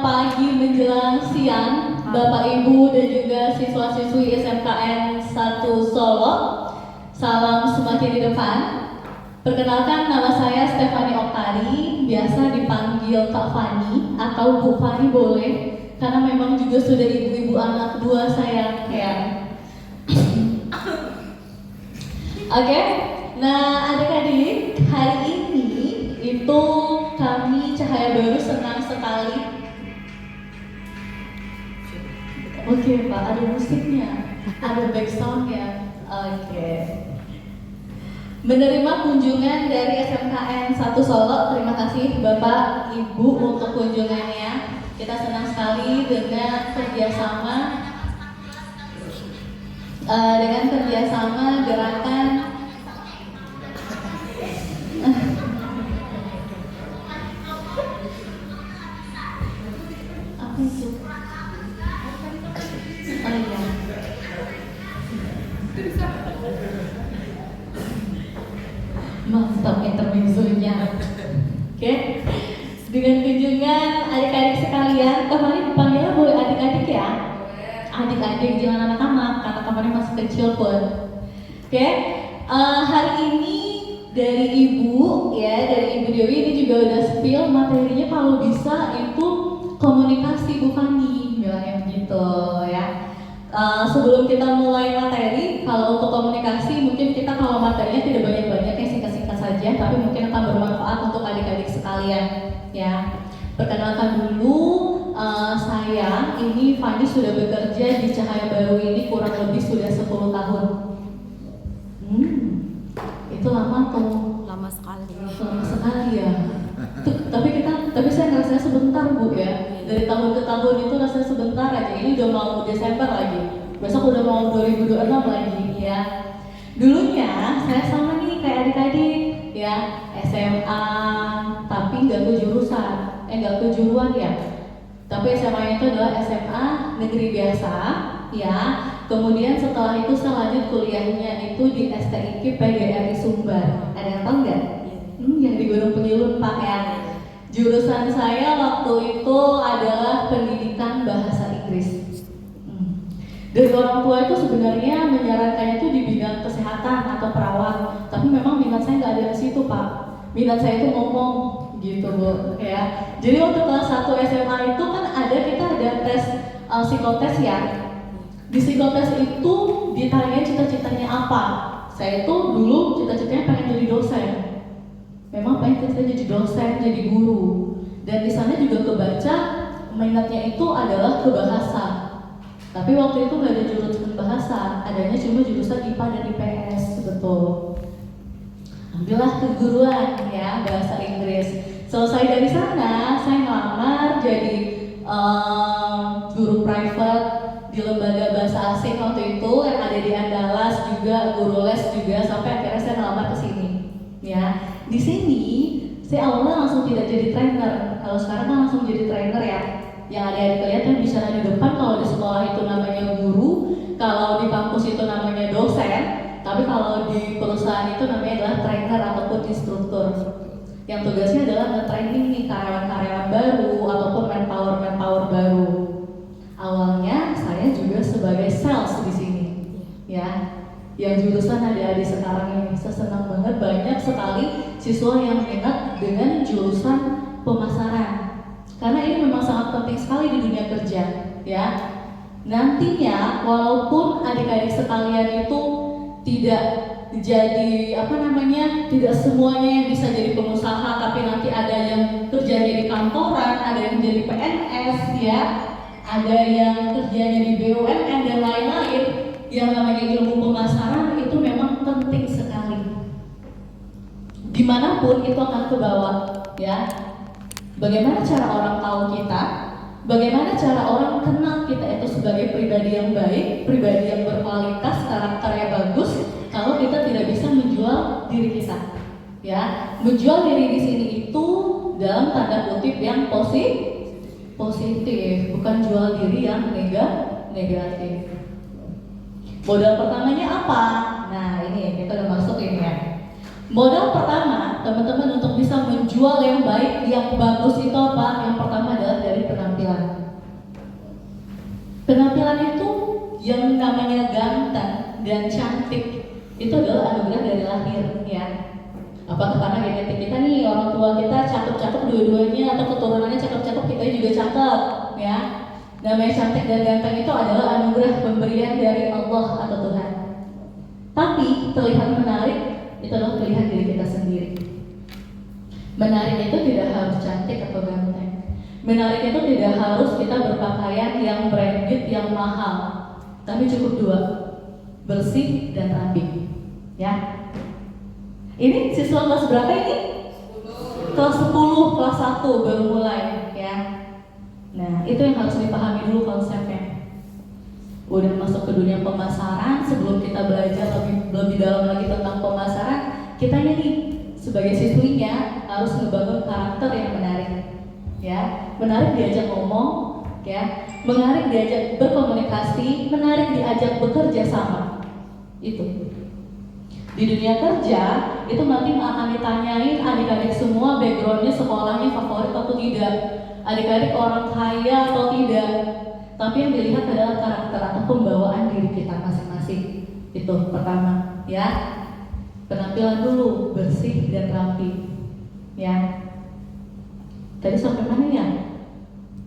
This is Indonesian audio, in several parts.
pagi menjelang siang, Bapak Ibu dan juga siswa-siswi SMKN 1 Solo. Salam semakin di depan. Perkenalkan, nama saya Stefani Oktari, biasa dipanggil Kak Fani atau Bu Fani boleh, karena memang juga sudah ibu-ibu anak dua saya ya. Oke, nah adik-adik, hari ini itu kami Cahaya Baru senang sekali. Oke Pak, ada musiknya, ada backsoundnya. Oke. Menerima kunjungan dari SMKN 1 Solo, terima kasih Bapak Ibu untuk kunjungannya. Kita senang sekali dengan kerjasama gerakan apa itu? Oh iya. Mantap intermezzonya. Oke. Dengan kunjungan adik-adik sekalian, kemarin dipanggilnya boleh adik-adik ya? Adik-adik, jangan anak-anak, karena kemarin masih kecil pun. Oke. Hari ini dari Ibu Dewi ini juga udah spill materinya, kalau bisa itu komunikasi Bu Fani, bilangnya begitu ya. Sebelum kita mulai materi, kalau untuk komunikasi mungkin kita kalau materinya tidak banyak-banyak ya, singkat-singkat saja, tapi mungkin akan bermanfaat untuk adik-adik sekalian ya. Perkenalkan dulu, saya ini Fani sudah bekerja di Cahaya Baru ini kurang lebih sudah 10 tahun. Itu lama atau? Lama sekali. Lama sekali ya. Tapi saya ngerasanya sebentar Bu ya. Dari tahun ke tahun itu rasanya sebentar aja. Ini udah mau Desember lagi. Besok udah mau 2026 lagi ya. Dulunya saya sama nih kayak adik-adik ya, SMA tapi nggak ke jurusan, nggak kejuruan ya. Tapi SMA itu adalah SMA negeri biasa ya. Kemudian setelah itu saya lanjut kuliahnya itu di STIK PGRI Sumbar. Ada yang tahu nggak? Yang di Gunung Penyulun Pak ya. Jurusan saya waktu itu adalah pendidikan bahasa Inggris. Dari orang tua itu sebenarnya menyarankannya itu di bidang kesehatan atau perawat, tapi memang minat saya nggak ada di situ Pak. Minat saya itu ngomong gitu Bu ya. Jadi waktu kelas 1 SMA itu kan kita ada tes psikotes ya. Di psikotes itu ditanya cita-citanya apa. Saya itu dulu cita-citanya pengen jadi dosen. Memang pengen jadi dosen, jadi guru. Dan di sana juga kebaca minatnya itu adalah ke bahasa. Tapi waktu itu nggak ada jurusan bahasa, adanya cuma jurusan IPA dan IPS, betul. Ambillah keguruan ya bahasa Inggris. Selesai dari sana, saya ngelamar jadi guru private di lembaga bahasa asing waktu itu yang ada di Andalas, juga guru les juga, sampai akhirnya saya ngelamar ke sini. Ya, di sini saya awalnya langsung tidak jadi trainer. Kalau sekarang kan langsung jadi trainer ya. Yang adik-adik lihat kan bicara di depan, kalau di sekolah itu namanya guru, kalau di kampus itu namanya dosen, tapi kalau di perusahaan itu namanya adalah trainer ataupun instruktur. Yang tugasnya adalah nge-training nih karyawan-karyawan baru ataupun manpower baru. Awalnya saya juga sebagai sales di sini, ya. Yang jurusan adik-adik sekarang ini saya senang banget, banyak sekali siswa yang minat dengan jurusan pemasaran. Karena ini memang sangat penting sekali di dunia kerja, ya. Nantinya walaupun adik-adik sekalian itu tidak jadi tidak semuanya yang bisa jadi pengusaha, tapi nanti ada yang kerjanya di kantoran, ada yang jadi PNS, ya, ada yang kerjanya di BUMN dan lain-lain. Yang namanya ilmu pemasaran itu memang penting sekali. Dimanapun itu akan ke bawah, ya. Bagaimana cara orang tahu kita? Bagaimana cara orang kenal kita itu sebagai pribadi yang baik, pribadi yang berkualitas, karakternya bagus, kalau kita tidak bisa menjual diri kita, ya. Menjual diri di sini itu dalam tanda kutip yang positif, bukan jual diri yang negatif. Modal pertamanya apa? Nah ini kita udah masuk ini ya. Modal pertama teman-teman untuk bisa menjual yang baik, yang bagus itu apa? Yang pertama adalah dari penampilan. dan cantik itu adalah anugerah dari lahir, ya. Apakah karena genetik kita nih, orang tua kita cakep-cakep dua-duanya, atau keturunannya cakep-cakep, kita juga cakep, ya. Namanya cantik dan ganteng itu adalah anugerah pemberian dari Allah atau Tuhan. Tapi terlihat menarik itu adalah pilihan diri kita sendiri. Menarik itu tidak harus cantik atau ganteng. Menarik itu tidak harus kita berpakaian yang branded, yang mahal. Tapi cukup dua, bersih dan rapi. Ya. Ini siswa kelas berapa ini? Kelas 10, kelas 1 baru mulai, ya. Nah, itu yang harus dipahami dulu konsepnya. Udah masuk ke dunia pemasaran, sebelum kita belajar lebih dalam lagi tentang pemasaran, kita nih sebagai siswinya harus ngebangun karakter yang menarik, ya. Menarik diajak ngomong, ya. Menarik diajak berkomunikasi, menarik diajak bekerja sama. Itu. Di dunia kerja itu nanti akan ditanyain adik-adik semua backgroundnya, sekolahnya favorit atau tidak, adik-adik orang kaya atau tidak. Tapi yang dilihat adalah karakter atau pembawaan diri kita masing-masing. Itu pertama, ya. Penampilan dulu bersih dan rapi, ya. Tadi sampai mana ya?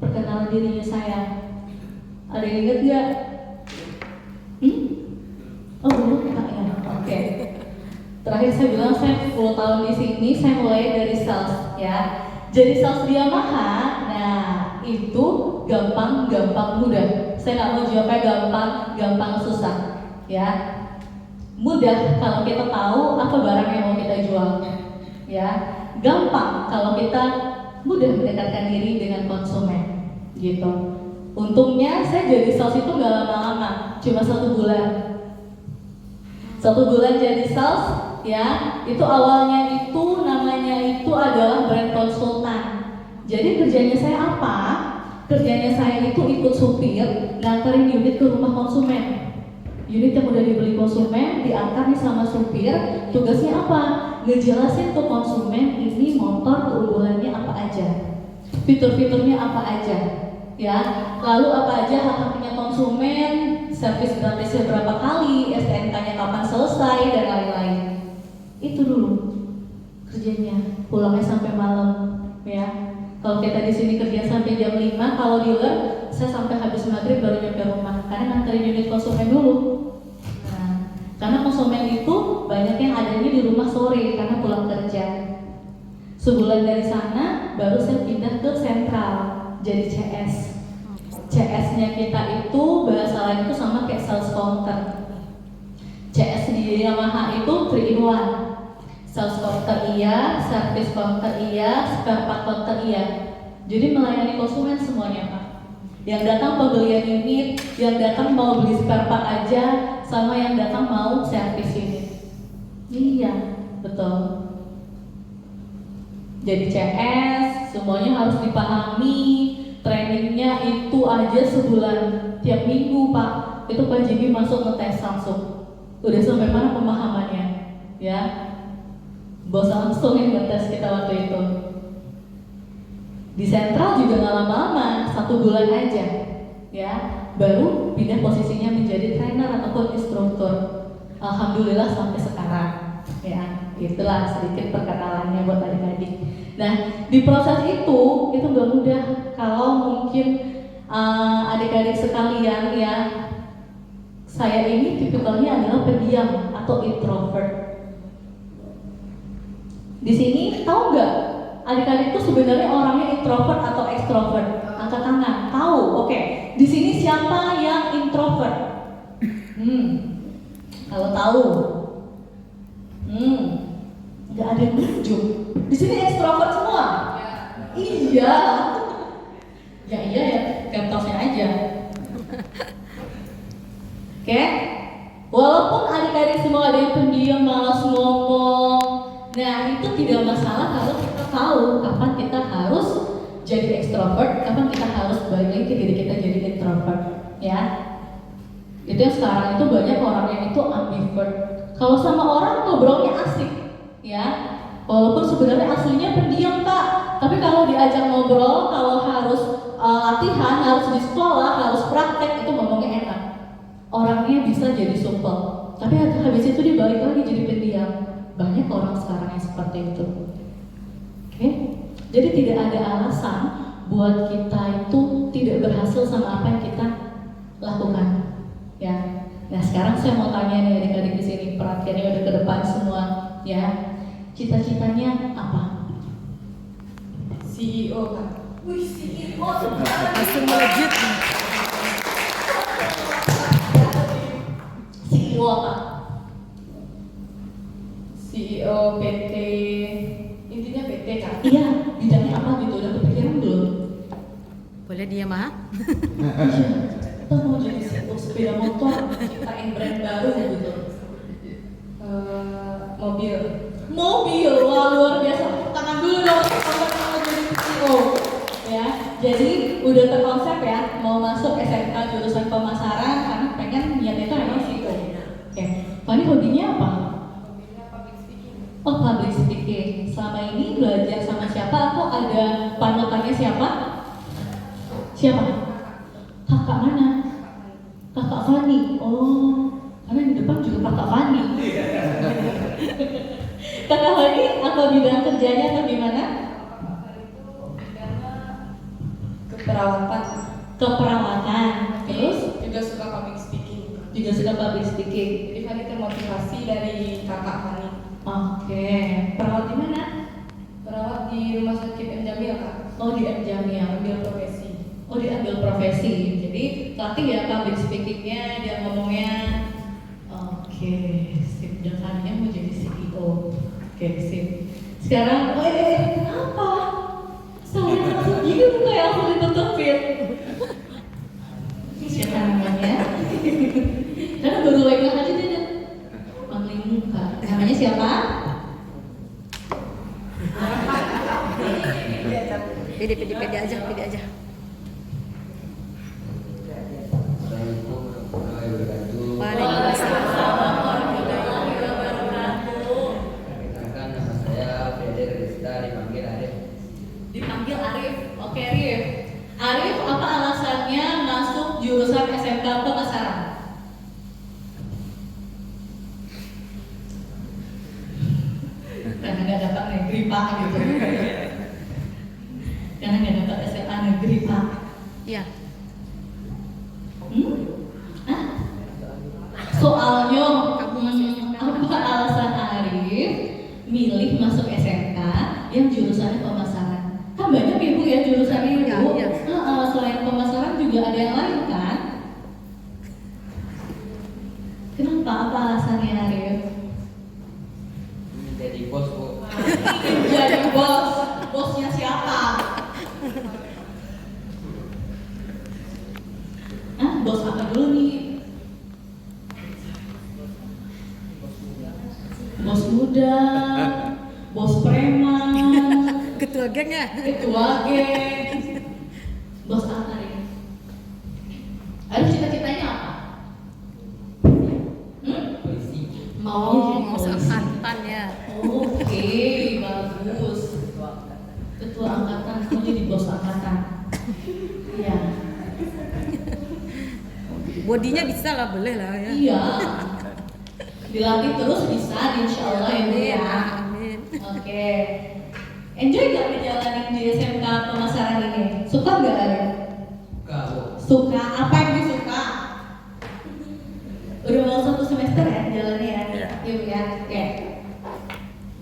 Perkenalan dirinya saya. Ada yang ingat nggak? Oh belum ya. Oke. Terakhir saya bilang saya 10 tahun di sini, saya mulai dari sales, ya. Jadi sales di Yamaha, nah itu gampang mudah. Saya nggak mau jawabnya gampang susah, ya. Mudah kalau kita tahu apa barang yang mau kita jual, ya. Gampang kalau kita mudah mendekatkan diri dengan konsumen, gitu. Untungnya saya jadi sales itu nggak lama-lama, cuma 1 bulan. 1 bulan jadi sales, ya. Itu awalnya itu namanya itu adalah brand konsultan. Jadi kerjanya saya apa? Kerjanya saya itu ikut supir nganterin unit ke rumah konsumen. Unit yang udah dibeli konsumen diantar nih sama supir. Tugasnya apa? Ngejelasin ke konsumen ini motor keunggulannya apa aja, fitur-fiturnya apa aja, ya. Lalu apa aja hak-haknya konsumen, servis gratisnya berapa kali, STNK-nya kapan selesai, dan lain-lain. Itu dulu kerjanya, pulangnya sampai malam, ya. Kalau kita di sini kerja sampai jam 5, kalau dealer saya sampai habis maghrib baru nyampe rumah, karena nganterin unit konsumen dulu. Nah, karena konsumen itu banyak yang adanya di rumah sore karena pulang kerja. Sebulan dari sana baru saya pindah ke sentral, jadi CS. CS-nya kita itu bahasa lain itu sama kayak sales counter. CS di Yamaha itu 3 in 1. Sales counter iya, service counter iya, spare part counter iya. Jadi melayani konsumen semuanya, Pak. Yang datang pembelian unit, yang datang mau beli spare part aja, sama yang datang mau servis unit. Iya, betul. Jadi CS semuanya harus dipahami. Trainingnya itu aja sebulan, tiap minggu, Pak. Itu Pak Jimmy masuk ngetes langsung. Udah sampai mana pemahamannya, ya? Bos langsung yang ngetes kita waktu itu. Di sentral juga nggak lama-lama, 1 bulan aja, ya. Baru pindah posisinya menjadi trainer ataupun instruktur. Alhamdulillah sampai sekarang, ya. Itulah sedikit perkenalannya buat adik-adik. Nah, di proses itu nggak mudah. Kalau mungkin adik-adik sekalian, ya, saya ini tipikalnya adalah pendiam atau introvert. Di sini tahu nggak adik-adik itu sebenarnya orangnya introvert atau ekstrovert? Angkat tangan. Tahu? Oke. Di sini siapa yang introvert? Kalau tahu, nggak ada yang nunjuk. Di sini ekstrovert semua. Iya. Ya iya ya, kentosnya aja. Oke. Walaupun adik-adik semua ada yang pendiam, malas ngomong. Nah, itu tidak masalah kalau kita tahu kapan kita harus jadi ekstrovert, kapan kita harus balik lagi ke diri kita jadi introvert, ya. Itu yang sekarang itu banyak orang yang itu ambivert. Kalau sama orang ngobrolnya asik, ya. Walaupun sebenarnya aslinya pendiam, Kak. Tapi kalau diajak ngobrol, kalau harus latihan, harus di sekolah, harus praktek, itu ngomongnya enak. Orangnya bisa jadi supel. Tapi habis itu dia balik lagi jadi pendiam. Banyak orang sekarang yang seperti itu. Oke? Jadi tidak ada alasan buat kita itu tidak berhasil sama apa yang kita lakukan. Ya. Nah sekarang saya mau tanya nih adik-adik di sini, perhatiannya udah ke depan semua, ya. Cita-citanya apa? CEO kan? Wih, CEO Langsung melejit. CEO apa? CEO PT, intinya PT kan? Iya, bidangnya apa gitu, udah kepikiran belum? Boleh dia mah? Iya, kita mau jadi CEO sepeda motor, ciptain brand baru gitu. Mobil, wah luar biasa. Tangan dulu dong, kalau mau jadi CEO. Ya, jadi udah terkonsep ya, mau masuk SMK jurusan pemasaran karena pengen niatnya itu emang situ. Oke, Fani hobinya apa? Oh, public speaking. Selama ini belajar sama siapa atau ada panutannya siapa? Siapa? Kakak mana? Kakak Fani. Oh, karena di depan juga kakak Fani. Kakak Fani apa bidang kerjanya atau gimana? Keperawatan. Keperawatan. Terus Juga suka public speaking. juga suka public speaking. Jadi Fani termotivasi dari kakak Fani. Oke. Perawat di mana? Perawat di rumah sakit M Jamil kak. Oh, di M Jamil. Ambil profesi. Oh, diambil profesi. Jadi latih ya public speakingnya, dia ngomongnya. Oke, sip. Dan Faninya mau jadi CEO. Oke, sip. Sekarang, kenapa? Saya langsung gini muka yang langsung ditutupin. Siapa namanya? Karena baru lagi aja dia mangling muka. Namanya siapa? Pede aja. Assalamualaikum warahmatullahi wabarakatuh. Waalaikumsalam. Perkenalkan, nama saya Feder Rizta, dipanggil Arif. Dipanggil Arif. Oke, Arif. Arif, apa alasannya masuk jurusan SMK Pemasaran? Karena nggak dapat negeri Pak gitu. Karena nggak dapat SMA negeri Pak. Iya. Hah? Soalnya Kamu masuk SMK. apa alasan Arif milih masuk SMK yang jurusannya pemasaran? Kan banyak ibu ya jurusannya Iya, ibu. iya. Selain pemasaran juga ada yang lain kan? Kenapa? Apa alasannya Arif? Jadi bos bu. Jadi bos. Bosnya siapa? Bos apa dulu nih? Bos muda, bos preman, Ketua geng ya? ketua geng, bos apa nih? Ayo cita-citanya apa? Polisi. Oh, Maunya masuk jadi polisi. angkatan ya. Oke, bagus. Ketua angkatan, kamu jadi bos angkatan. Iya. Bodinya bisa lah, boleh lah ya. Iya. Dilatih terus bisa, insya Allah ya Bu ya. Amin. Oke. Enjoy gak ngejalanin di SMK pemasaran ini? Suka gak Arif? Suka bu. Suka. Apa yang disuka? Udah mau 1 semester ya jalannya ya? Iya. Iya Bu ya. Oke.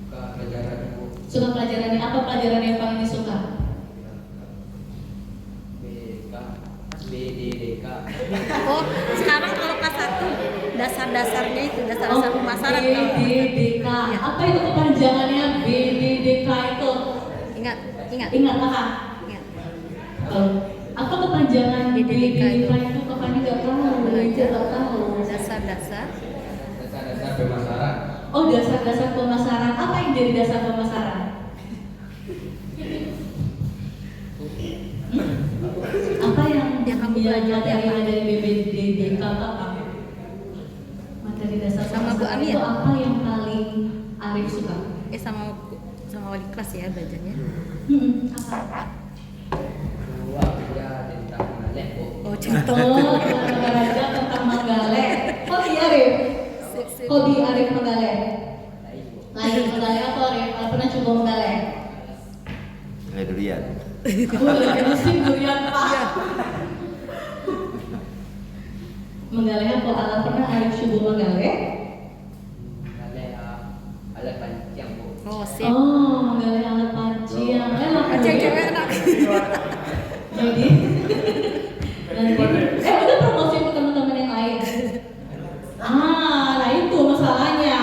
Suka pelajarannya bu. Suka pelajarannya apa? Pelajaran yang paling disuka? BK, BDDK. Oh, sekarang kalau kelas 1 dasar-dasarnya itu dasar-dasar pemasaran kalau BDDK. Iya. Apa itu kepanjangannya BDDK itu? Ingat. Ingat kakak? Ingat. Apa kepanjangan BDDK itu? itu? Kakaknya nggak tahu. Belajar Nggak tahu. dasar-dasar Dasar-dasar pemasaran. Oh, dasar-dasar pemasaran. Apa yang jadi dasar pemasaran? Apa yang kamu dia pelajari materi apa? dari BDDK apa? Materi dasar Sama Bu pemasaran Ami itu ya? apa yang paling Arif suka? sama wali kelas ya belajarnya. Apa? Kedua kerja tentang Malek bu. Oh, cerita. Oh, olahraga tentang Manggale. Oh iya, Arif. Hobi Arif menggaleh. Lain menggaleh apa Arif? Pernah coba menggaleh? Nilai durian. Lagi musim durian Pak. Menggaleh apa? Ala pernah Arif coba menggaleh? Ada panjang bu. Oh, sip. Oh, menggaleh alat pancing. Enak. Pancing cewek enak. Jadi nanti udah promosi ke teman-teman yang lain. Nah itu masalahnya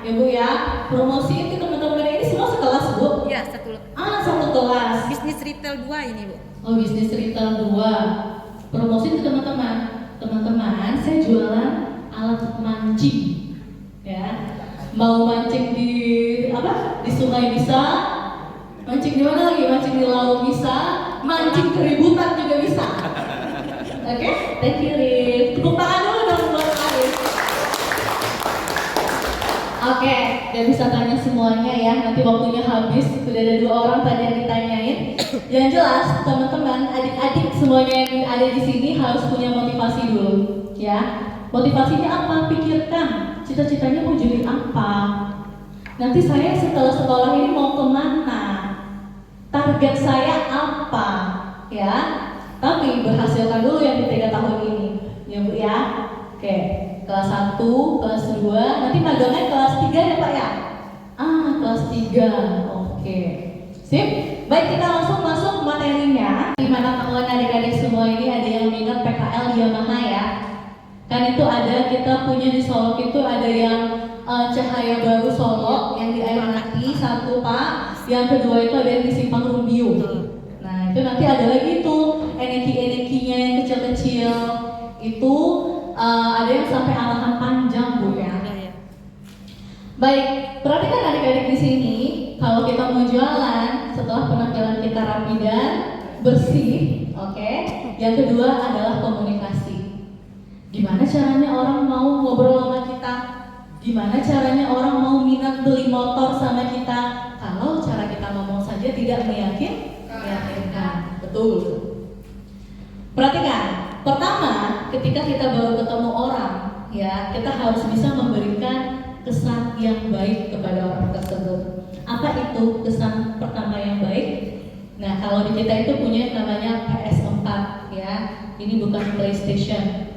ya Bu ya, promosi ke teman-teman ini semua sekelas Bu. Ya, satu. Satu kelas. Bisnis retail 2 ini, Bu. Oh, bisnis retail 2. Promosi ke teman-teman. Teman-teman, saya jualan alat mancing. Ya. Mau mancing di Di sungai bisa. Mancing di mana lagi? Mancing di laut bisa. Mancing keributan juga bisa. Oke, thank you Rif. Tepuk tangan dulu dong buat Arif. Oke, gak bisa tanya semuanya ya. Nanti waktunya habis. Sudah ada 2 orang tadi yang ditanyain. Yang jelas, teman-teman, adik-adik semuanya yang ada di sini harus punya motivasi dulu, ya. Motivasinya apa? Pikirkan cita-citanya mau jadi apa. Nanti saya setelah sekolah ini mau kemana? Target saya apa? Ya. Tapi berhasilkan dulu yang di 3 tahun ini, ya Bu ya. Oke, kelas 1, kelas 2, nanti magangnya kelas 3 ya Pak ya? Kelas 3, oke. Sip, baik kita langsung masuk materinya. Gimana kawan adik-adik semua ini ada yang minat PKL di Yamaha ya? Kan itu ada, kita punya di Solok itu ada yang Cahaya Baru Solok yang di Air Mati 1 Pak. Yang kedua itu ada yang di Simpang Rumbio. Nah itu nanti ada lagi tuh energi-energinya yang kecil-kecil itu ada yang sampai arahan panjang Bu ya. Baik, perhatikan adik-adik di sini. Kalau kita mau jualan, setelah penampilan kita rapi dan bersih, oke. Yang kedua adalah komunikasi. Gimana caranya orang mau ngobrol sama kita? Gimana caranya orang mau minat beli motor sama kita? Kalau cara kita ngomong saja tidak meyakinkan. Betul. Perhatikan, pertama ketika kita baru ketemu orang, ya kita harus bisa memberikan kesan yang baik kepada orang tersebut. Apa itu kesan pertama yang baik? Nah kalau di kita itu punya namanya PS4 ya. Ini bukan PlayStation.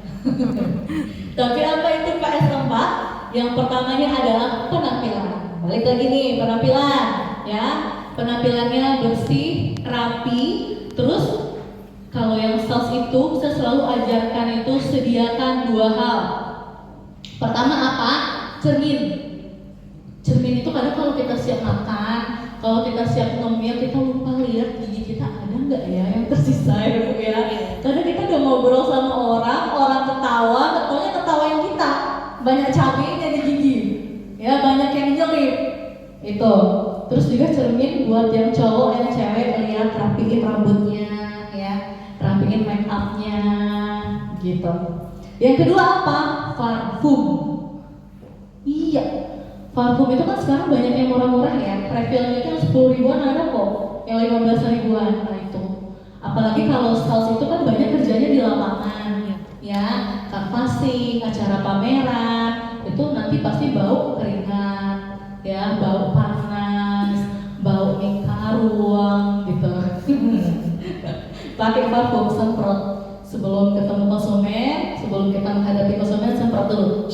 Tapi apa itu PS4? Yang pertamanya adalah penampilan. Balik lagi nih penampilan, ya. Penampilannya bersih, rapi. Terus kalau yang sales itu saya selalu ajarkan itu sediakan 2 hal. Pertama apa? Cermin. Cermin itu kadang kalau kita siap makan, kalau kita siap ngemil, kita lupa lihat gigi kita ada nggak ya yang tersisa ya Bu ya. Kadang kita udah ngobrol sama orang ketawa, ketawanya ketawain kita. Banyak cabenya di gigi, ya banyak yang nyelip. Itu. Terus juga cermin buat yang cowok, yang cewek lihat rapiin rambutnya, ya, rapiin make upnya, gitu. Yang kedua apa? Parfum. Iya, parfum itu kan sekarang banyak yang murah-murah ya. Refillnya itu 10 ribuan ada kok, yang 15 ribuan. Nah itu. Apalagi kalau sales itu kan banyak kerjanya di lapangan, ya, canvassing, acara pameran, itu nanti pasti bau keringat, ya, bau panas, bau mika ruang, gitu. Pakai parfum semprot sebelum ketemu konsumen, sebelum kita menghadapi konsumen semprot dulu,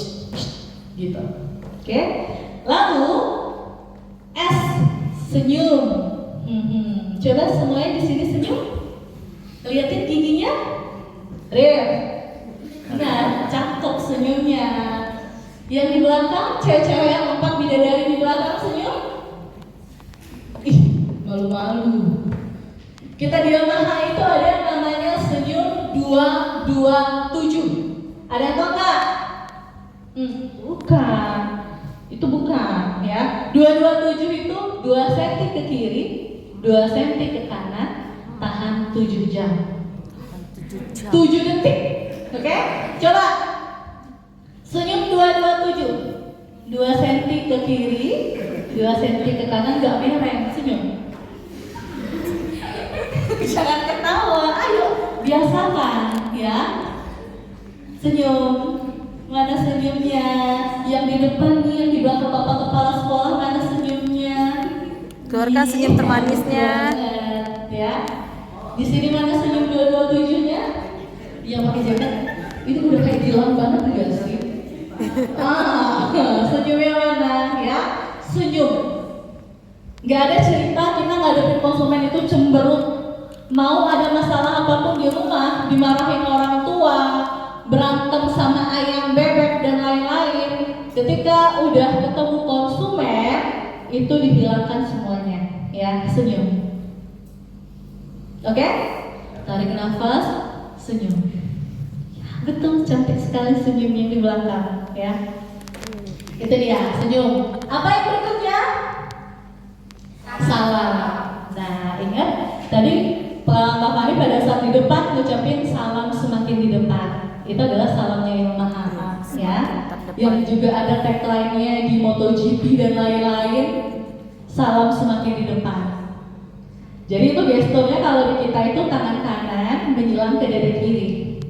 gitu. Oke. Lalu S, senyum. Coba semuanya di sini senyum. Lihatin giginya. Real. Nah, cakep senyumnya. Yang di belakang, cewek-cewek yang 4 bidadari di belakang senyum. Ih, malu-malu. Kita di Yamaha itu ada yang namanya senyum 227. Ada yang tahu nggak? Bukan. Itu bukan ya. 227 itu 2 cm ke kiri, 2 cm ke kanan, tahan 7 jam. 7 detik. Oke? Coba. Senyum 227. 2 cm ke kiri, 2 cm ke kanan, gak mereng, senyum. Jangan ketawa, ayo biasakan ya. Senyum. Mana senyumnya? Yang di depan nih, yang di belakang Bapak Kepala Sekolah, mana senyumnya? Keluarkan senyum termanisnya. Banget, ya. Di sini mana senyum 227-nya? Yang pakai jaket itu udah kayak Dilan banget enggak sih? Senyumnya mana ya? Senyum. Gak ada cerita kita ngadepin konsumen itu cemberut. Mau ada masalah apapun di rumah, dimarahin orang tua, berantem sama ayam bebek dan lain-lain. Ketika udah ketemu konsumen, itu dihilangkan semuanya, ya, senyum. Oke? Tarik nafas, senyum. Ya, betul, cantik sekali senyum yang di belakang, ya. Itu dia, senyum. Apa yang berikutnya? Salam. Nah, ingat tadi Pak Fahri pada saat di depan ngucapin salam semakin di depan. Itu adalah salamnya yang maha, ya. Yang juga ada tagline-nya di MotoGP dan lain-lain. Salam semakin di depan. Jadi itu gesturnya kalau di kita itu tangan kanan menyilang ke dada kiri,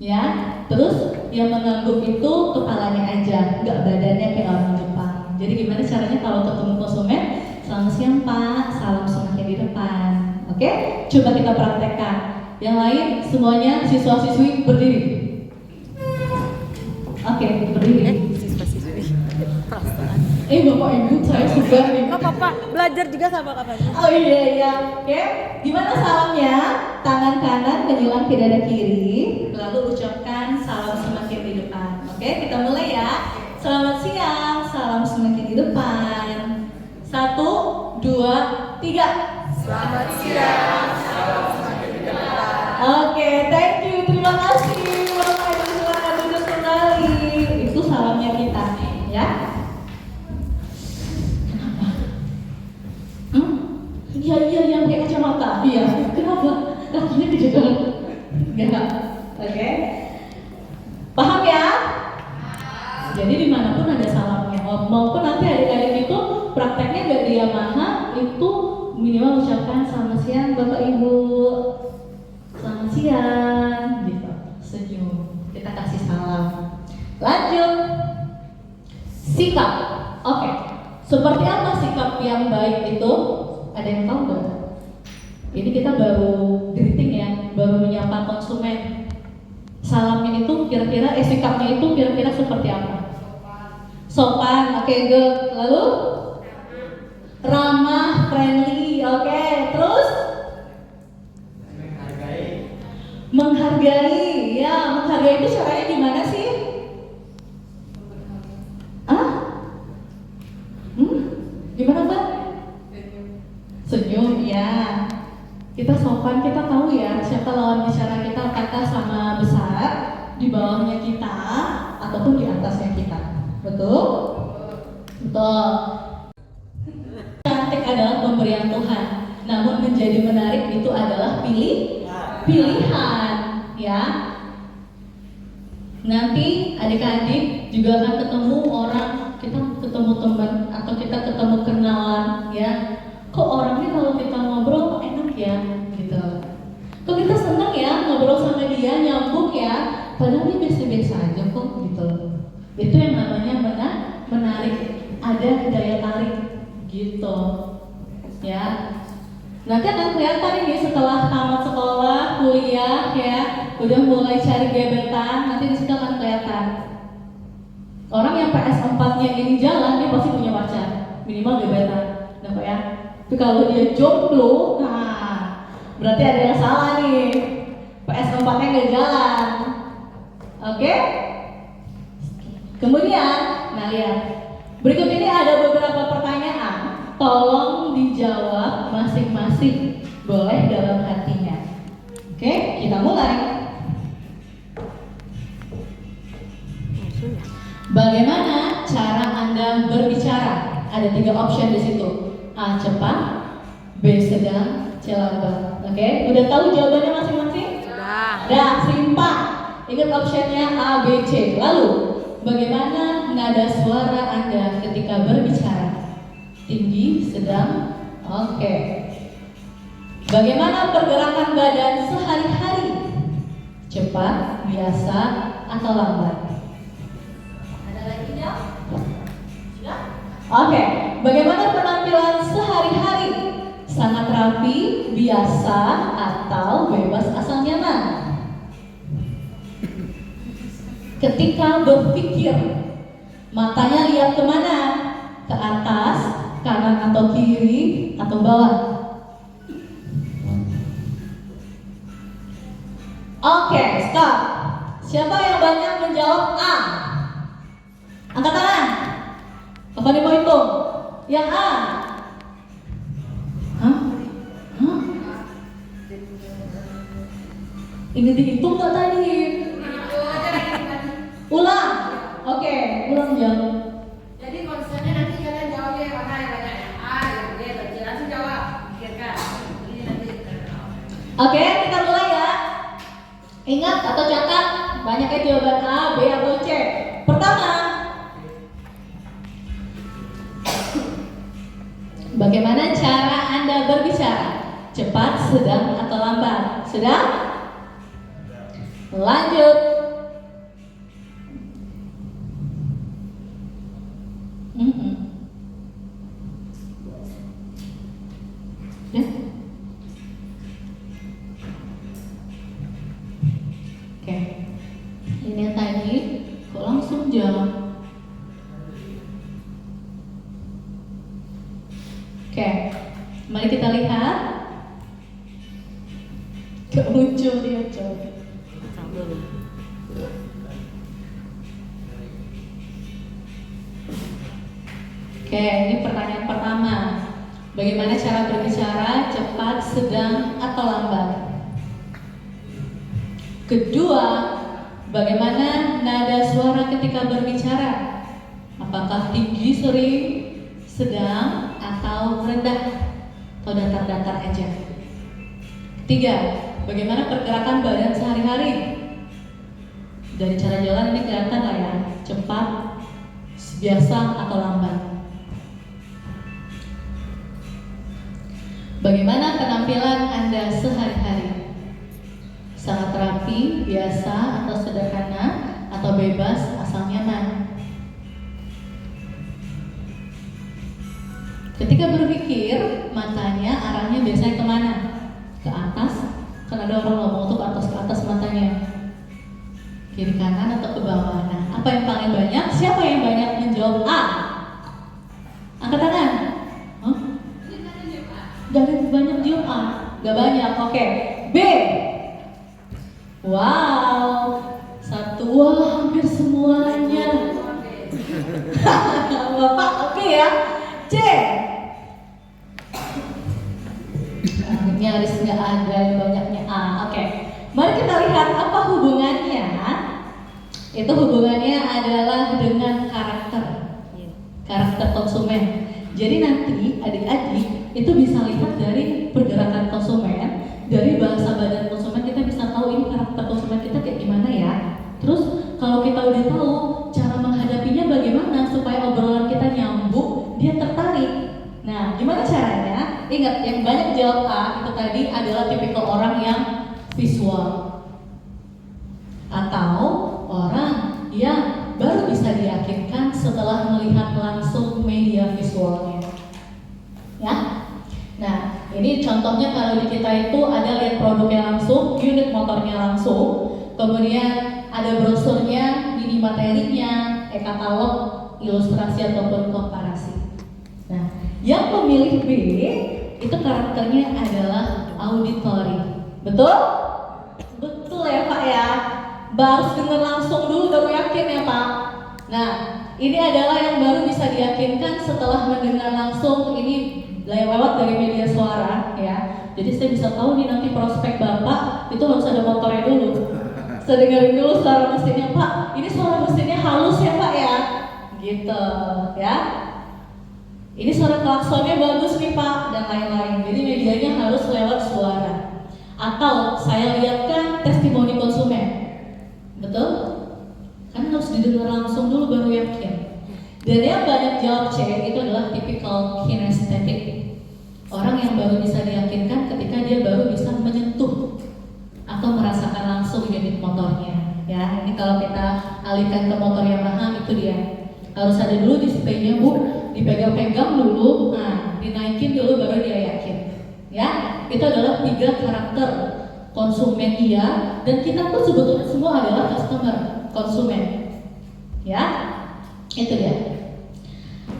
ya. Terus yang mengangguk itu kepalanya aja, nggak badannya kayak orang Jepang. Jadi gimana caranya kalau ketemu konsumen? Selamat siang Pak, salam semakin di depan. Oke, coba kita praktekkan. Yang lain semuanya siswa-siswi berdiri. Oke, berdiri. Siswa-siswi. Perasaan. Bapak Ibu, saya suka nih. Nggak apa-apa, belajar juga sama Kak Fahri. Oh iya. Oke. Gimana salamnya? Tangan kanan menyilang ke dada kiri, lalu ucapkan salam semakin di depan. Oke, kita mulai ya. Selamat siang, salam semakin di depan. 1, 2, 3. Selamat siang, salam semakin di depan. Oke, thank you. Terima kasih. Bapak Ibu silakan duduk kembali. Itu salamnya kita, ya. Iya, yang pakai kacamata. Iya, kenapa? Kakinya kejegal. Enggak. Oke. Paham ya? Jadi dimanapun ada salamnya. Maupun nanti adik-adik itu prakteknya nggak di Yamaha, itu minimal ucapkan selamat siang Bapak Ibu. Selamat siang, gitu. Senyum. Kita kasih salam. Lanjut. Sikap. Oke. Seperti apa sikap yang baik itu? Ada yang tahu nggak? Ini kita baru greeting ya, baru menyapa konsumen. Salamnya itu kira-kira, sikapnya itu kira-kira seperti apa? Sopan, oke, good. Lalu ramah, friendly, oke. Terus menghargai, ya, menghargai itu caranya gimana sih? Gimana Mbak? Senyum, ya. Kita sopan, kita tahu ya siapa lawan bicara kita, apakah sama besar, di bawahnya kita, ataupun di atasnya kita. Betul? Betul. Cantik adalah pemberian Tuhan, namun menjadi menarik itu adalah pilihan, ya. Nanti adik-adik juga akan ketemu orang, kita ketemu teman atau kita ketemu kenalan, ya. Kok orangnya kalau kita ngobrol enak ya, gitu. Kok kita senang ya ngobrol sama dia, nyambung ya, padahal dia biasa-biasa aja kok, gitu. Itu yang namanya menarik, ada daya tarik, gitu, ya. Nanti akan kelihatan ini setelah tamat sekolah, kuliah, ya, udah mulai cari gebetan, nanti di situ akan kelihatan. Orang yang PS4-nya ini jalan, dia pasti punya pacar, minimal gebetan, nah ya. Tapi kalau dia jomblo, nah berarti ada yang salah nih. PS4-nya nggak jalan. Oke? Kemudian, nah lihat. Berikut ini ada beberapa pertanyaan. Tolong dijawab masing-masing. Boleh dalam hatinya. Oke, kita mulai. Bagaimana cara Anda berbicara? Ada 3 option di situ. A. Cepat, B. Sedang, C. Lambat. Oke, udah tahu jawabannya masing-masing? Udah, simpan. Ingat optionnya A, B, C. Lalu, bagaimana nada suara Anda ketika berbicara? Tinggi, sedang, oke. Bagaimana pergerakan badan sehari-hari? Cepat, biasa, atau lambat? Ada lagi ya? Oke, bagaimana penampilan sehari-hari? Sangat rapi, biasa, atau bebas asal nyaman? Ketika berpikir, matanya lihat kemana? Ke atas, kanan atau kiri, atau bawah? Oke, stop. Siapa yang banyak menjawab A? Angkat tangan. Apa nih mau hitung? Yang A. Hah? Hah? Ini dihitung nggak tadi? Ulang. Oke, ulang jawab. Jadi konsepnya nanti kalian jawabnya yang mana yang banyak ya? A, yang B, atau C. Langsung jawab, pikirkan. Ini nanti. Oke, kita mulai ya. Ingat atau catat banyaknya jawaban A, B, atau C. Pertama, bagaimana cara Anda berbicara? Cepat, sedang, atau lambat? Sudah? Lanjut. Ya. Oke. Ini yang tadi kok langsung jawab. Oke. Mari kita lihat. Gak muncul dia coba. Oke, ini pertanyaan pertama. Bagaimana cara berbicara, cepat, sedang, atau lambat? Kedua, bagaimana nada suara ketika berbicara? Apakah tinggi, sering, sedang, atau rendah? Atau datar-datar aja? Ketiga, bagaimana pergerakan badan sehari-hari? Dari cara jalan ini kelihatan lah ya, cepat, biasa, atau lambat. Bagaimana penampilan Anda sehari-hari? Sangat rapi, biasa, atau sederhana, atau bebas, asal nyaman? Ketika berpikir, matanya arahnya biasanya kemana? Ke atas? Kan ada orang ngomong tuh ke atas matanya. Kiri kanan atau ke bawah? Nah, apa yang paling banyak? Siapa yang banyak menjawab A? Angkat tangan. Hah? Dari banyak jawab A? Gak banyak, oke. B. Wow, satu, wah hampir semuanya. Bapak, oke ya. C. Nyaris nggak ada yang banyaknya A. Oke, mari kita lihat apa hubungannya. Itu hubungannya adalah dengan karakter konsumen. Jadi nanti adik-adik itu bisa lihat dari pergerakan konsumen, dari bahasa badan konsumen kita bisa tahu ini karakter konsumen kita kayak gimana ya. Terus kalau kita udah tahu cara menghadapinya bagaimana supaya obrolan kita nyambung, dia tertarik. Nah, gimana caranya? Ingat, yang banyak jawab A itu tadi adalah tipikal orang yang visual atau orang yang baru bisa diyakinkan setelah melihat langsung media visualnya. Ya. Nah, ini contohnya kalau di kita itu ada lihat produknya langsung, unit motornya langsung, kemudian ada brosurnya, mini materinya, e-katalog, ilustrasi ataupun komparasi. Nah, yang memilih B itu karakternya adalah auditory. Betul? Betul ya Pak ya. Harus dengar langsung dulu baru yakin ya Pak. Nah, ini adalah yang baru bisa diyakinkan setelah mendengar langsung. Ini lewat dari media suara ya. Jadi saya bisa tahu nih nanti prospek Bapak itu harus ada motornya dulu. Saya dengerin dulu suara mesinnya, Pak. Ini suara mesinnya halus ya Pak ya. Gitu ya. Ini suara klaksonnya bagus nih Pak, dan lain-lain. Jadi medianya harus lewat suara. Atau saya lihatkan testimoni konsumen. Betul? Kan harus didengar langsung dulu baru yakin. Dan yang banyak jawab C itu adalah typical kinesthetic. Orang yang baru bisa diyakinkan ketika dia baru bisa menyentuh atau merasakan langsung unit motornya. Ya, ini kalau kita alihkan ke motor Yamaha itu dia. Harus ada dulu displaynya Bu. dipegang-pegang dulu, nah dinaikin dulu baru dia yakin. Ya, itu adalah 3 karakter konsumen iya, dan kita tuh sebetulnya semua adalah customer, konsumen. Ya, itu dia.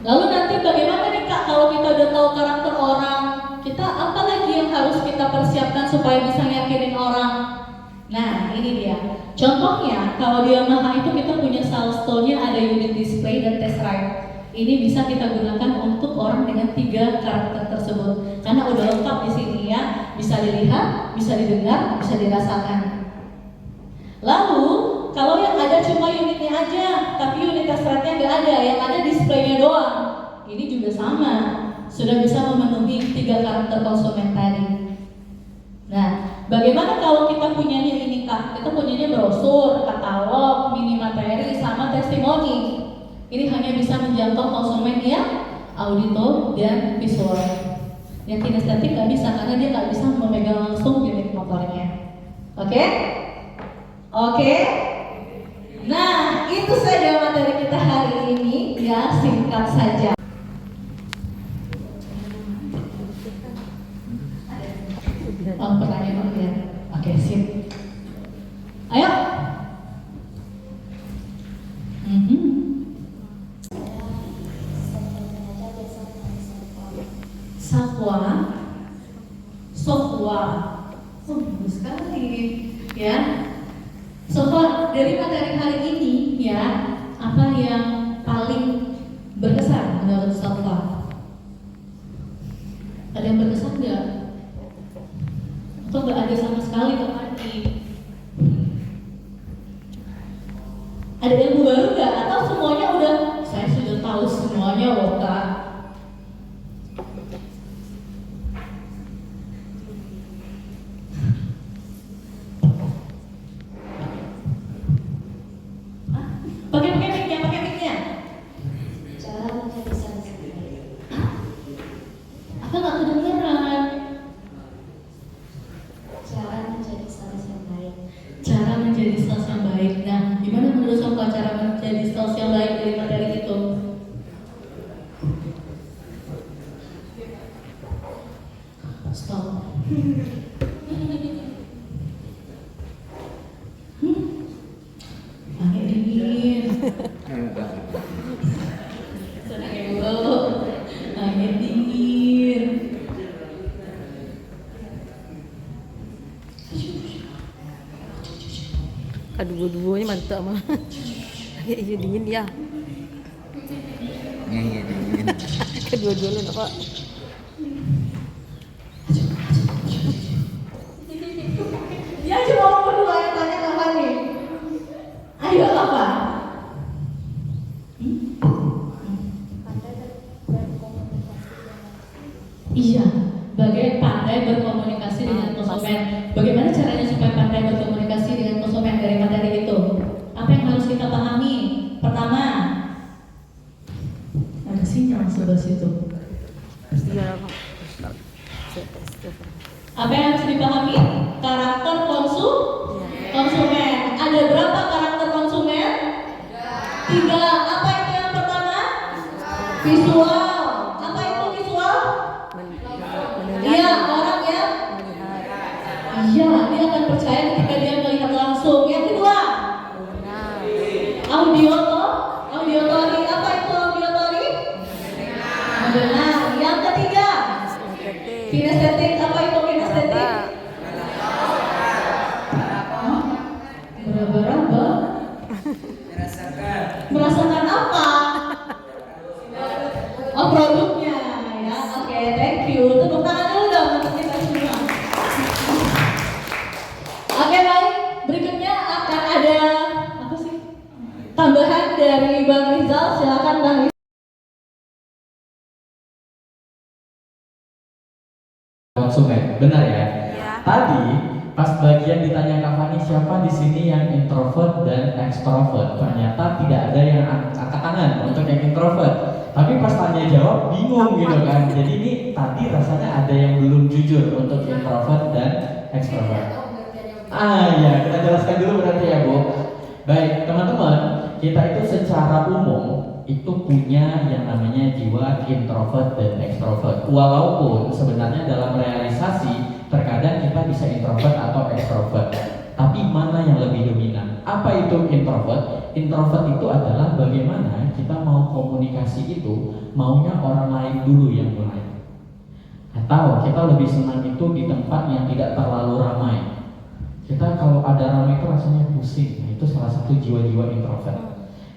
Lalu nanti bagaimana nih Kak kalau kita udah tahu karakter orang, kita apa lagi yang harus kita persiapkan supaya bisa yakinin orang? Nah, ini dia. Contohnya, kalau di Yamaha itu kita punya sales tool-nya ada unit display dan test ride. Ini bisa kita gunakan untuk orang dengan 3 karakter tersebut. Karena udah lengkap di sini ya, bisa dilihat, bisa didengar, bisa dirasakan. Lalu, kalau yang ada cuma unitnya aja, tapi unit test ride-nya nggak ada, yang ada displaynya doang. Ini juga sama, sudah bisa memenuhi 3 karakter konsumen tadi. Nah, bagaimana kalau kita punyanya ini Kak? Kita punyanya brosur, katalog, mini materi, sama testimoni. Ini hanya bisa menjangkau konsumen yang audito dan visual. Yang kinestetik nggak bisa karena dia nggak bisa memegang langsung unit motornya. Oke? Oke? Nah, itu saja materi kita hari ini ya, singkat saja. Oh, pertanyaan ya. Oke, sip. Ayo. Sofwa, bagus sekali, ya. Sofwa, dari materi hari ini, ya, apa yang paling berkesan menurut Sofwa? Ada yang berkesan nggak? Atau nggak ada sama sekali tadi? Ada ilmu baru nggak? Atau semuanya udah? Saya sudah tahu semuanya loh Kak. Pakai mic-nya. Cara menjadi sales yang baik. Apa nggak kedengeran? Cara menjadi sales yang baik. Cara menjadi sales yang baik. Nah, gimana menurut Sofwa cara menjadi sales yang baik dari materi itu? Stop. Angin dingin. Tenang dulu. Angin dingin. Dua-duanya mantap mah. Iya dingin ya. Iya, dingin. Kedua-duanya apa? Ya cuma mau berdua yang tanya apa nih? Ayo apa? Iya, pandai berkomunikasi dengan konsumen. Bagaimana caranya supaya pandai berkomunikasi dengan konsumen dari materi itu? Apa yang harus kita pahami? Pertama, ada sinyal sebelah situ. Apa yang harus dipahami? Karakter konsumen. Ada berapa karakter konsumen? 3. Apa itu yang pertama? Visual. Apa itu visual? Iya, orang yang iya, dia akan percaya ketika dia melihat langsung. Yang kedua, audiotori. Apa itu audiotori? Mendengar. Yang ketiga, kinestetik. Apa itu kinestetik? Meraba-raba. Merasakan apa? Oh, produknya ya. Oke, thank you. Tepuk tangan dulu dong untuk kita semua. Oke, baik. Berikutnya akan ada apa sih? Tambahan dari Bang Rizal. Silakan Bang Rizal. Konsumen, benar ya? Tadi pas bagian ditanya Kak Fani siapa di sini yang introvert dan extrovert, ternyata tidak ada yang angkat tangan untuk yang introvert. Tapi pas tanya jawab bingung gitu kan. Jadi ini tadi rasanya ada yang belum jujur untuk introvert dan extrovert. Ya, kita jelaskan dulu berarti ya Bu. Baik teman-teman, kita itu secara umum itu punya yang namanya jiwa introvert dan extrovert. Walaupun sebenarnya dalam realisasi terkadang kita bisa introvert atau extrovert. Tapi mana yang lebih dominan? Apa itu introvert? Introvert itu adalah bagaimana kita mau komunikasi itu maunya orang lain dulu yang mulai. Atau kita lebih senang itu di tempat yang tidak terlalu ramai. Kita kalau ada ramai itu rasanya pusing. Nah, itu salah satu jiwa-jiwa introvert.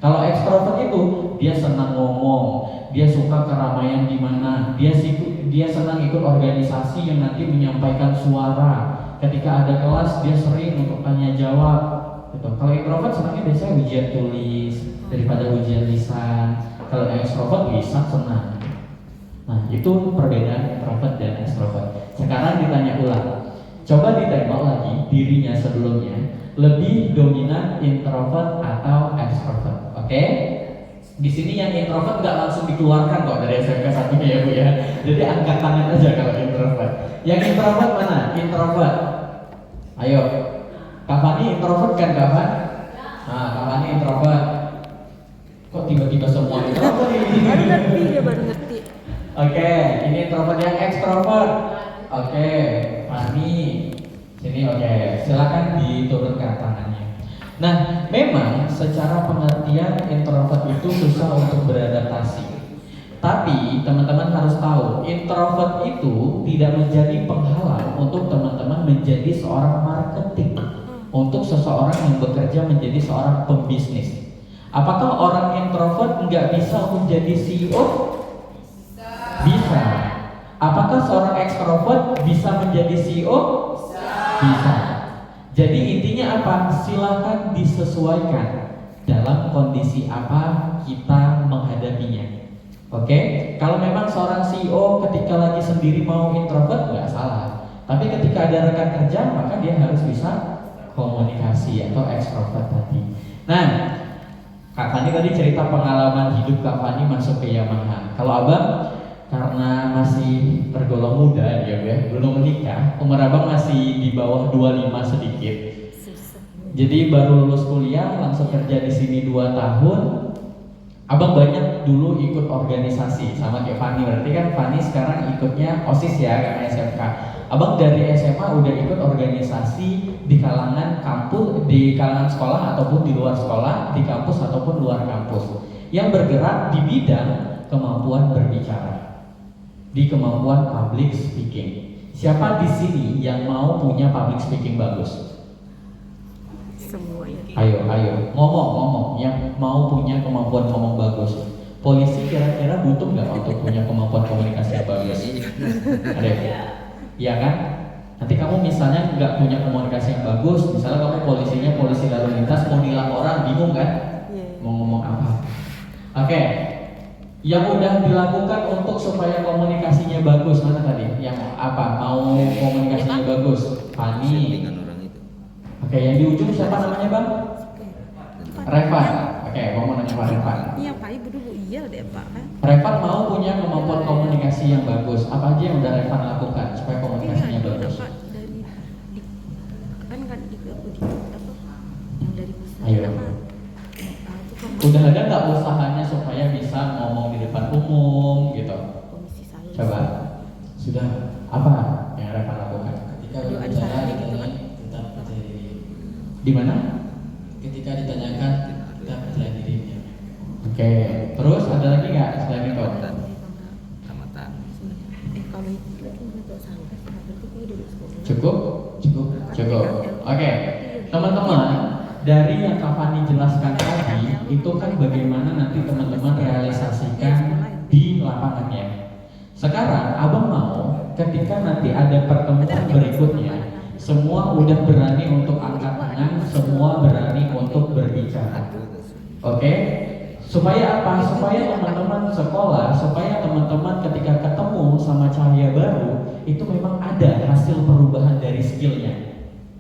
Kalau ekstrovert itu dia senang ngomong, dia suka keramaian di mana, dia senang ikut organisasi yang nanti menyampaikan suara. Ketika ada kelas dia sering untuk tanya jawab. Gitu. Kalau introvert senangnya biasanya ujian tulis daripada ujian lisan. Kalau ekstrovert lisan senang. Nah, itu perbedaan introvert dan ekstrovert. Sekarang ditanya ulang. Coba ditengok lagi dirinya sebelumnya, lebih dominan introvert atau extrovert. Oke? Di sini yang introvert nggak langsung dikeluarkan kok dari SMK satunya ya Bu ya. Jadi angkat tangan aja kalau introvert. Yang introvert mana? Introvert. Ayo. Kak Fani introvert kan Kak Fani? Nah, Kak Fani introvert. Kok tiba-tiba semua introvert ini? Baru ngerti dia baru ngerti. Oke, ini introvert. Yang extrovert. Oke, Fani. Sini oke. Silakan diturunkan tangannya. Nah, memang secara pengertian introvert itu susah untuk beradaptasi. Tapi teman-teman harus tahu, introvert itu tidak menjadi penghalang untuk teman-teman menjadi seorang marketing, untuk seseorang yang bekerja menjadi seorang pembisnis. Apakah orang introvert nggak bisa menjadi CEO? Bisa. Apakah seorang ekstrovert bisa menjadi CEO? Bisa. Jadi intinya apa? Silakan disesuaikan dalam kondisi apa kita menghadapinya. Oke? Kalau memang seorang CEO ketika lagi sendiri mau introvert nggak salah. Tapi ketika ada rekan kerja maka dia harus bisa komunikasi atau ekstrovert tadi. Nah, Kak Fani tadi cerita pengalaman hidup Kak Fani masuk ke Yamaha. Kalau Abang karena masih tergolong muda dia ya, belum menikah, umur Abang masih di bawah 25 sedikit. Jadi baru lulus kuliah langsung kerja di sini 2 tahun. Abang banyak dulu ikut organisasi sama kayak Fani. Berarti kan Fani sekarang ikutnya OSIS ya karena SMK. Abang dari SMA udah ikut organisasi di kalangan kampus, di kalangan sekolah ataupun di luar sekolah, di kampus ataupun luar kampus, yang bergerak di bidang kemampuan berbicara, di kemampuan public speaking. Siapa di sini yang mau punya public speaking bagus? Semuanya. Ayo, ngomong yang mau punya kemampuan ngomong bagus. Polisi kira-kira butuh nggak untuk punya kemampuan komunikasi yang bagus? Ada? Iya kan? Nanti kamu misalnya nggak punya komunikasi yang bagus, misalnya kamu polisinya polisi lalu lintas mau nilang orang, bingung kan? Mau ngomong apa? Oke. Yang udah dilakukan untuk supaya komunikasinya bagus mana tadi? Yang apa? Mau komunikasinya bagus? Fani. Oke, yang di ujung siapa namanya Bang? Revan. Oke, mau nanya Pak Revan. Iya Pak Ibu dulu iya deh Pak kan. Revan mau punya kemampuan komunikasi yang bagus. Apa aja yang udah Revan lakukan supaya komunikasinya bagus? Pak dari kan ikut apa? Yang dari pusat. Ayo. Udah ada nggak usahanya supaya bisa ngomong di depan umum gitu? Komisi saya. Coba. Sudah. Apa yang Revan lakukan? Ketika Aduh, ada berbicara salahnya gitu, ditanya, kan? tetap percaya diri. Di mana? Ketika ditanyakan, tetap percaya diri. Oke. Terus ada lagi nggak selain itu? Tamatan. Kalau itu kan untuk salah. Berarti dia duduk sekolah. Cukup. Oke. Teman-teman, dari yang Kak Fani jelaskan tadi, itu kan bagaimana nanti teman-teman realisasikan di lapangannya. Sekarang Abang mau ketika nanti ada pertemuan berikutnya, semua udah berani untuk angkat tangan, semua berani untuk berbicara. Oke? Supaya apa? Supaya teman-teman sekolah, supaya teman-teman ketika ketemu sama cahaya baru, itu memang ada hasil perubahan dari skillnya.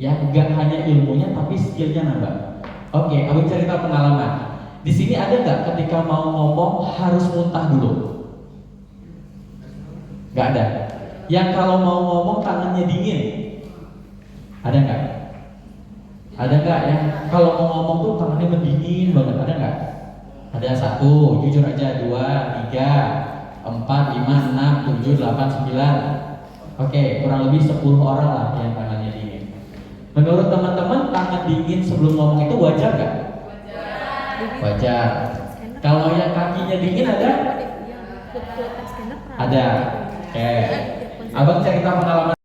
Ya, nggak hanya ilmunya tapi skillnya nambah. Oke, Abang cerita pengalaman. Di sini ada nggak ketika mau ngomong harus muntah dulu? Nggak ada. Yang kalau mau ngomong tangannya dingin, ada nggak? Ada nggak yang kalau mau ngomong tuh tangannya mendingin banget? Ada nggak? Ada 1, jujur aja, 2, 3, 4, 5, 6, 7, 8, 9. Oke, kurang lebih 10 orang lah yang tangannya dingin. Menurut teman-teman, tangan dingin sebelum ngomong itu wajar gak? Wajar. Kalau yang kakinya dingin ada? Ada. Oke. Abang cerita pengalaman